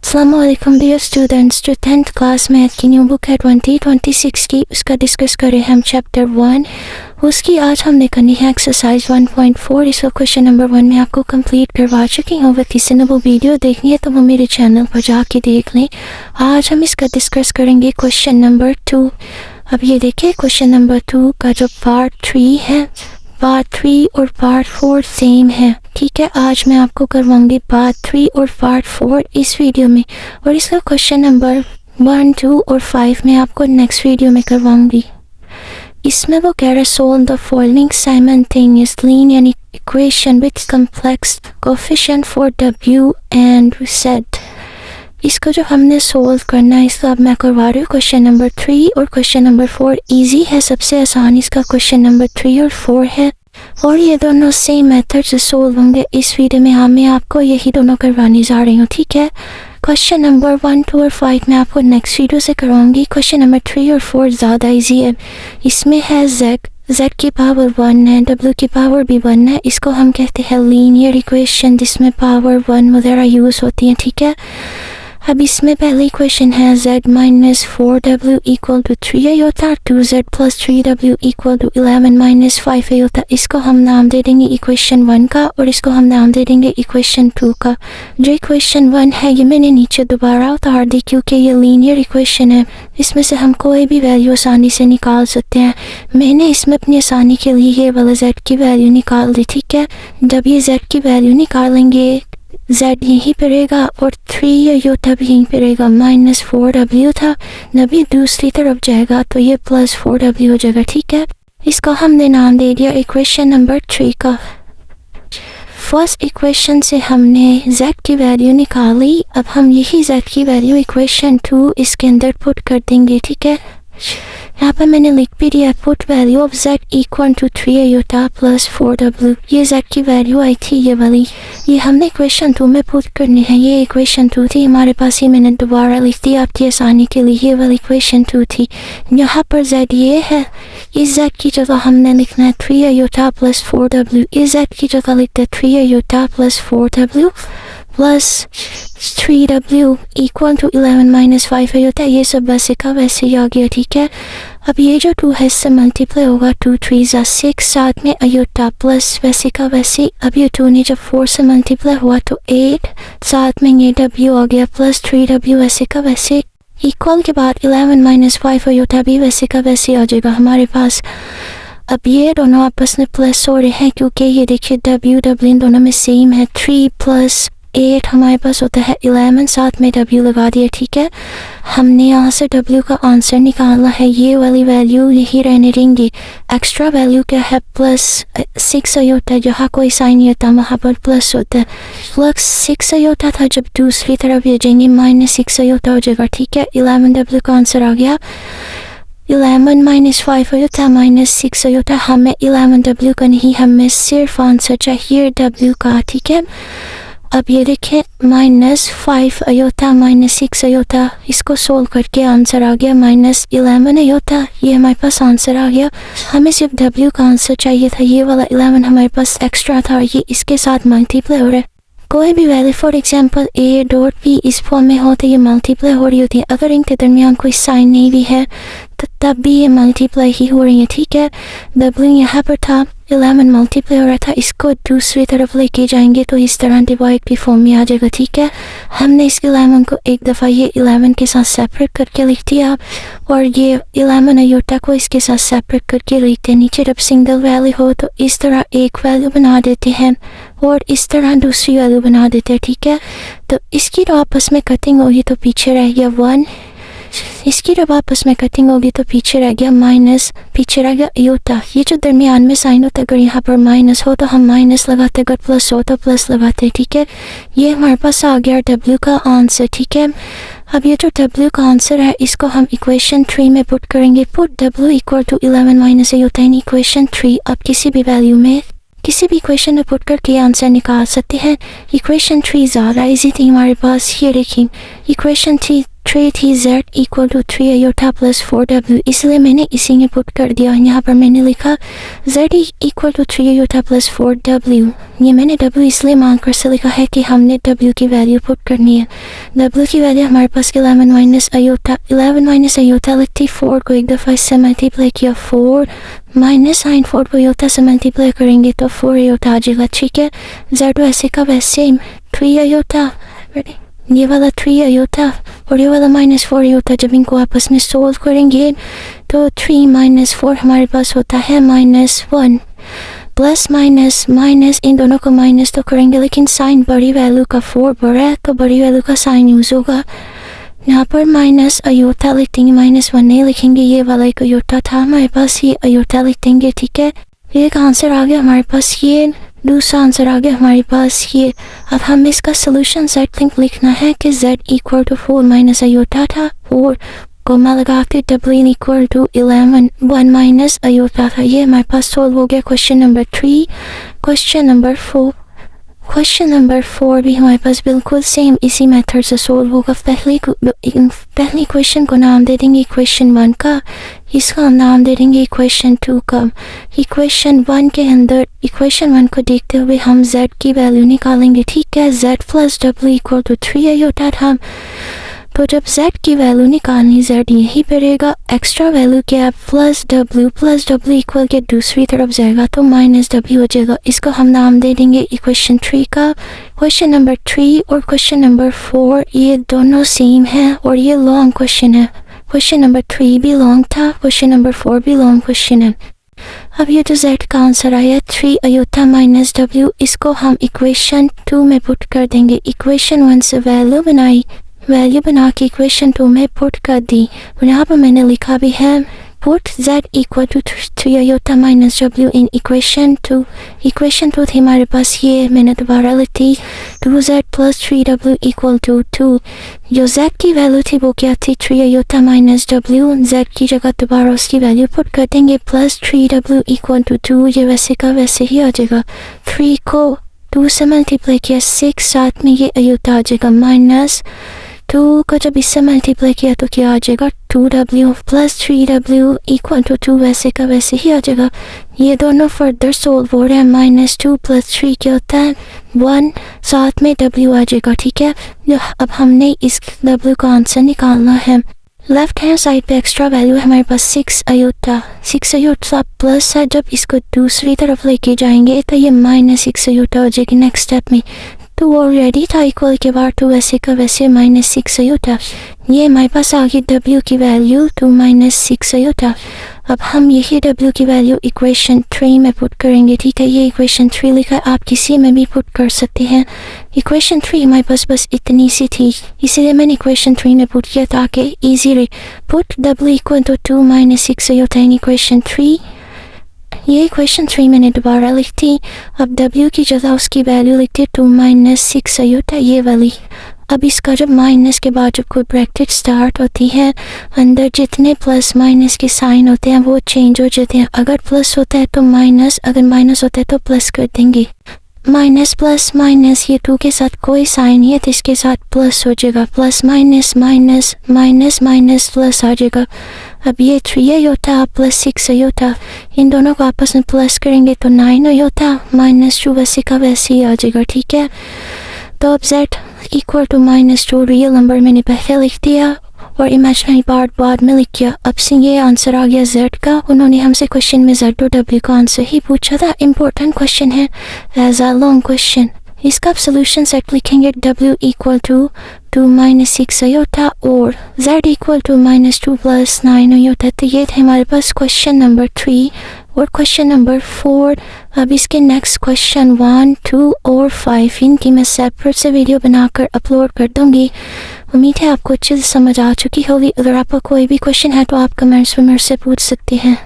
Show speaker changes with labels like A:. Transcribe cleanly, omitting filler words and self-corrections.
A: अस्सलामुअलैकुम dear students, जो 10th class math की न्यू बुक है 2026 की, उसका डिस्कस करें हम चैप्टर 1। उसकी आज हमने करनी है एक्सरसाइज 1.4। इसका क्वेश्चन नंबर 1 में आपको कंप्लीट करवा चुकी हूँ। अगर किसी ने वो वीडियो देखनी है तो वो मेरे चैनल पर जाके देख लें। आज हम इसका डिस्कस करेंगे क्वेश्चन नंबर 2। अब ये देखिए, क्वेश्चन नंबर 2 का जो पार्ट 3 है, पार्ट 3 और पार्ट 4 सेम है। ठीक है, आज मैं आपको करवाऊंगी पार्ट 3 और पार्ट 4 इस वीडियो में, और इसका क्वेश्चन नंबर 1, 2 और 5 मैं आपको नेक्स्ट वीडियो में करवाऊंगी। इसमें वो कह रहा है solve the following simultaneous linear equation with complex coefficient for w and z। इसको जो हमने सोल्व करना है, इसका अब मैं करवा रही हूँ। क्वेश्चन नंबर 3 और क्वेश्चन नंबर 4 इजी है, सबसे आसान इसका क्वेश्चन नंबर 3 और 4 है, और ये दोनों सेम मेथड से सोल्व होंगे इस वीडियो में। हाँ, मैं आपको यही दोनों करवाने जा रही हूँ। ठीक है, क्वेश्चन नंबर 1, 2 और 5 मैं आपको नेक्स्ट वीडियो से करवाऊंगी। क्वेश्चन नंबर 3 और 4 ज़्यादा इजी है। इसमें है z की पावर 1 है, w की पावर भी 1 है। इसको हम कहते हैं लीनियर इक्वेशन, जिसमें पावर 1 वगैरह यूज़ होती हैं। ठीक है, अब इसमें पहली इक्वेशन है z minus 4w equal to 3a होता है, 2z plus 3w equal to 11 minus 5a होता है। इसको हम नाम दे देंगे इक्वेशन 1 का, और इसको हम नाम दे देंगे इक्वेशन 2 का। जो इक्वेशन 1 है ये मैंने नीचे दोबारा उतार दी, क्योंकि ये लीनियर इक्वेशन है। इसमें से हम कोई भी वैल्यू आसानी से निकाल सकते हैं। मैंने इसमें अपनी आसानी के लिए ये वाला z की वैल्यू निकाल दी। ठीक है, जब ये z की वैल्यू निकालेंगे, z यहीं पे रहेगा और 3 तब यहीं पे रहेगा। माइनस 4w था, नबी दूसरी तरफ जाएगा तो ये प्लस 4w हो जाएगा। ठीक है, इसका हमने नाम दे दिया इक्वेशन नंबर 3 का। फर्स्ट इक्वेशन से हमने z की वैल्यू निकाली। अब हम यही z की वैल्यू इक्वेशन 2 इसके अंदर पुट कर देंगे। ठीक है, यहाँ पर मैंने लिख भी दिया, put value of z equal to 3a plus 4w। ये z की वैल्यू आई थी ये वाली, ये हमने इक्वेशन 2 में पुट करनी है। ये इक्वेशन 2 थी हमारे पास, ये मैंने दोबारा लिख दी आपकी आसानी के लिए। ये वाली इक्वेशन 2 थी। यहाँ पर z ये है, इस z की जगह हमने लिखना है 3a प्लस 4w। इस z की जगह लिखते हैं 3a plus 4w plus 3w equal to 11 minus 5a होता है। ये सब वैसे का वैसे ही आ गया। ठीक है, अब ये जो 2 है इससे मल्टीप्लाई होगा, 2 3 जा 6, साथ में अयोटा प्लस वैसे का वैसे। अब ये 2 ने जब 4 से मल्टीप्लाई हुआ तो 8, साथ में ये w आ गया प्लस 3w वैसे का वैसे, इक्वल के बाद 11 माइनस 5 अयोटा भी वैसे का वैसे आ जाएगा हमारे पास। अब ये दोनों आपस में प्लस हो रहे हैं, क्योंकि ये देखिए w इन दोनों में सेम है। 3 प्लस 8 हमारे पास होता है 11, साथ में w लगा दिया। ठीक है, हमने यहाँ से w का आंसर निकालना है। ये वाली वैल्यू यही रहने देंगी। एक्स्ट्रा वैल्यू क्या है, प्लस 6 होता है, जहाँ कोई साइन नहीं होता वहाँ पर प्लस होता है। प्लस 6 होता था, जब दूसरी तरफ भेजेंगे माइनस 6 हो जाएगा। ठीक है, 11w का आंसर आ गया। 11 माइनस 5 होता माइनस 6 होता। हमें 11w का नहीं, हमें सिर्फ आंसर चाहिए w का। ठीक है, अब ये देखें, माइनस 5 अयोता माइनस 6 अयोता, इसको सोल्व करके आंसर आ गया माइनस 11 अयोता। ये हमारे पास आंसर आ गया। हमें सिर्फ w का आंसर चाहिए था। ये वाला 11 हमारे पास एक्स्ट्रा था, ये इसके साथ मल्टीप्लाई हो रहा है। कोई भी value, for example a dot p इस फॉर्म में हो तो ये मल्टीप्लाई हो रही होती है। अगर इनके दरमियान कोई साइन नहीं भी है तो तब भी ये मल्टीप्लाई ही हो रही है। ठीक है, w यहाँ पर था, 11 मल्टीप्लाई हो रहा था, इसको दूसरी तरफ लेके जाएंगे तो इस तरह डिवाइड की फॉर्म में आ जाएगा। ठीक है, हमने इस 11 को एक दफ़ा ये 11 के साथ सेपरेट करके लिख दिया, और ये 11 अयोटा को इसके साथ सेपरेट करके लिखते हैं। नीचे जब सिंगल वैल्यू हो तो इस तरह एक वैल्यू बना देते हैं, और इस तरह दूसरी वैल्यू बना देते हैं। ठीक है, तो इसकी तो आपस में कटिंग होगी तो पीछे रह गया 1, इसकी जब आपस में कटिंग होगी तो पीछे रह गया माइनस, पीछे रह गया अयोटा। ये जो दरमियान में साइन होता है, अगर यहाँ पर माइनस हो तो हम माइनस लगाते, अगर प्लस हो तो प्लस लगाते। ठीक है, ये हमारे पास आ गया w का आंसर। ठीक है, अब ये जो w का आंसर है इसको हम इक्वेशन 3 में पुट करेंगे। Put w equal to 11 minus iota in equation 3। अब किसी भी वैल्यू में, किसी भी इक्वेशन में पुट करके आंसर निकाल सकते हैं। इक्वेशन 3 ज़्यादा इजी थी हमारे पास। ये देखिए, इक्वेशन 3 रही थी z equal to 3 iota plus 4w, इसलिए मैंने इसी में पुट कर दिया। यहाँ पर मैंने लिखा z equal to 3 iota plus 4w। ये मैंने w इसलिए मार्कर से लिखा है कि हमने w की वैल्यू पुट करनी है। w की वैल्यू हमारे पास 11 माइनस अयोटा, 11 माइनस अयोटा लिखती 4 को एक दफ़ा इससे मल्टीप्लाई किया 4 माइनस साइन 4 को अयोटा से मल्टीप्लाई करेंगे तो 4 अयोटा आ जाएगा। ठीक है, z वैसे का वैसे 3 अयोटा, ये वाला 3 अयोटा और ये वाला माइनस 4 अयोटा, जब इनको आपस में सोल्व करेंगे तो 3 माइनस 4 हमारे पास होता है -1, प्लस माइनस माइनस, इन दोनों को माइनस तो करेंगे लेकिन साइन बड़ी वैल्यू का 4 बड़ा है तो बड़ी वैल्यू का साइन यूज़ होगा। यहाँ पर माइनस अयोटा लिखेंगे, -1 नहीं लिखेंगे, ये वाला एक अयोटा था हमारे पास, ये अयोटा लिखेंगे। ठीक है, एक आंसर आ गया हमारे पास, ये दूसरा आंसर आ गया हमारे पास ये। अब हम इसका सोल्यूशन z लिखना है कि z equal to 4 minus iota था, 4 को मैं लगाते w equal to 11, 1 minus iota था। ये हमारे पास सोल्व हो गया क्वेश्चन नंबर 3। क्वेश्चन नंबर 4 भी हमारे पास बिल्कुल सेम इसी मेथड से सोल्व होगा। पहली क्वेश्चन को नाम दे देंगे इक्वेशन 1 का, इसका हम नाम दे देंगे इक्वेशन 2 का। इक्वेशन 1 के अंदर इक्वेशन 1 को देखते हुए हम z की वैल्यू निकालेंगे। ठीक है, z plus w equal to 3 iota था, तो जब z की वैल्यू निकालनी z यही पे रहेगा, एक्स्ट्रा वैल्यू क्या प्लस w इक्वल के दूसरी तरफ जाएगा तो माइनस w हो जाएगा। इसको हम नाम दे देंगे इक्वेशन 3 का। क्वेश्चन नंबर 3 और क्वेश्चन नंबर 4 ये दोनों सेम है और ये लॉन्ग क्वेश्चन है। क्वेश्चन नंबर 3 भी लॉन्ग था, क्वेश्चन नंबर 4 भी लॉन्ग क्वेश्चन है। अब ये जो z का आंसर आया 3 अयोटा माइनस w, इसको हम इक्वेशन 2 में पुट कर देंगे। इक्वेशन 1 से वैल्यू बना के इक्वेशन 2 में पुट कर दी और यहाँ पर मैंने लिखा भी है put z equal to 3 iota minus w in equation 2। Equation 2 थी हमारे पास, ये मैंने दोबारा लिखी 2z plus 3w equal to 2। जो z की वैल्यू थी वो क्या थी 3 अयोटा माइनस w, z की जगह दोबारा उसकी वैल्यू पुट कर देंगे प्लस 3w इक्वल टू 2। ये वैसे का वैसे ही आ जाएगा, 3 को 2 से मल्टीप्लाई किया 6, साथ में ये अयोटा आ जाएगा माइनस 2 को जब इससे मल्टीप्लाई किया तो क्या आ जाएगा 2w plus 3w equal to 2, वैसे का वैसे ही आ जाएगा। ये दोनों फर्दर सोल्व हो रहे हैं, -2 प्लस 3 क्या होता है 1, साथ में w आ जाएगा। ठीक है, अब हमने इस w का आंसर निकालना है। लेफ्ट हैंड साइड पे एक्स्ट्रा वैल्यू है हमारे पास 6 अयोटा प्लस है, जब इसको दूसरी तरफ लेके जाएंगे तो ये -6 अयोटा हो जाएगी नेक्स्ट स्टेप में। तो ऑलरेडी था इक्वल के बाद तो वैसे का वैसे -6 अयोटा, ये हमारे पास आ गई w की वैल्यू तो -6 अयोटा। अब हम यही w की वैल्यू इक्वेशन 3 में पुट करेंगे। ठीक है, ये इक्वेशन 3 लिखा है, आप किसी में भी पुट कर सकते हैं। इक्वेशन 3 हमारे पास बस इतनी सी थी, इसीलिए मैंने इक्वेशन 3 में पुट किया ताकि ईजी रहे। Put w equal to 2 -6 iota in equation 3। ये इक्वेशन 3 मैंने दोबारा लिख दी, अब w की जगह उसकी वैल्यू लिखती 2 -6 अयोटा ये वाली। अब इसका जब माइनस के बाद जब कोई ब्रैकेट स्टार्ट होती है, अंदर जितने प्लस माइनस के साइन होते हैं वो चेंज हो जाते हैं। अगर प्लस होता है तो माइनस, अगर माइनस होता है तो प्लस कर देंगे। माइनस प्लस माइनस, ये 2 के साथ कोई साइन नहीं है तो इसके साथ प्लस हो जाएगा, plus minus minus minus minus plus आ जाएगा। अब ये 3 अयोटा प्लस 6 अयोटा, इन दोनों को आपस में प्लस करेंगे तो 9 अयोटा -2 वैसे का वैसे ही आ जाएगा। ठीक है, तो अब z equal to -2 real number मैंने पहले लिख दिया और इमेजिनरी पार्ट बाद में लिख किया। अब से ये आंसर आ गया z का। उन्होंने हमसे क्वेश्चन में z और w का आंसर ही पूछा था, इम्पोर्टेंट क्वेश्चन है, एज अ लॉन्ग क्वेश्चन। इसका आप सोल्यूशन सेट लिखेंगे w इक्वल टू 2 -6 अयोटा और z equal to -2 plus 9 iota. तो ये थे हमारे पास क्वेश्चन नंबर 3 और क्वेश्चन नंबर 4। अब इसके नेक्स्ट क्वेश्चन 1, 2 और 5 इनकी मैं सेपरेट से वीडियो बनाकर अपलोड कर दूंगी। उम्मीद है आपको अच्छे से समझ आ चुकी होगी। अगर आपका कोई भी क्वेश्चन है तो आप कमेंट्स में मेरे से पूछ सकते हैं।